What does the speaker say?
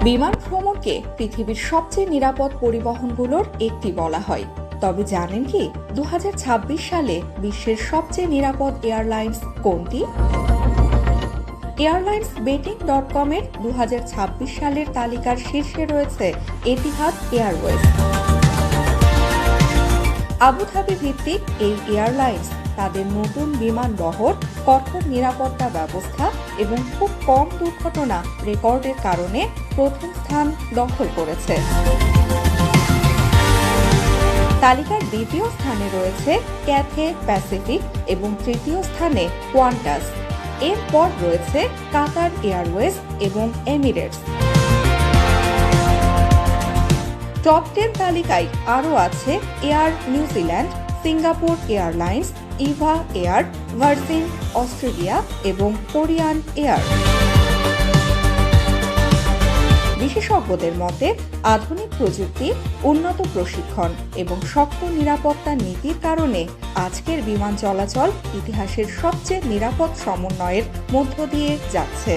বিমান ভ্রমণকে পৃথিবীর সবচেয়ে নিরাপদ পরিবহনগুলোর একটি বলা হয়। তবে জানেন কি 2026 সালে বিশ্বের সবচেয়ে নিরাপদ এয়ারলাইন্স কোনটি? airlinesbetting.com এর 2026 সালের তালিকার শীর্ষে রয়েছে এতিহাদ এয়ারওয়েজ। আবুধাবি ভিত্তিক এই এয়ারলাইন্স তাদের নতুন বিমান বহর, কঠোর নিরাপত্তা ব্যবস্থা এবং খুব কম দুর্ঘটনা রেকর্ডের কারণে প্রথম স্থান দখল করেছে। তালিকার দ্বিতীয় স্থানে রয়েছে ক্যাথে প্যাসিফিক এবং তৃতীয় স্থানে কোয়ান্টাস। এরপর রয়েছে কাতার এয়ারওয়েজ এবং এমিরেটস। টপ 10 তালিকায় আরও আছে air New Zealand, Singapore airlines, Eva air, virgin Australia এবং কোরিয়ান এয়ার। বিশেষজ্ঞদের মতে আধুনিক প্রযুক্তি, উন্নত প্রশিক্ষণ এবং শক্ত নিরাপত্তা নীতির কারণে আজকের বিমান চলাচল ইতিহাসের সবচেয়ে নিরাপদ সমন্বয়ের মধ্য দিয়ে যাচ্ছে।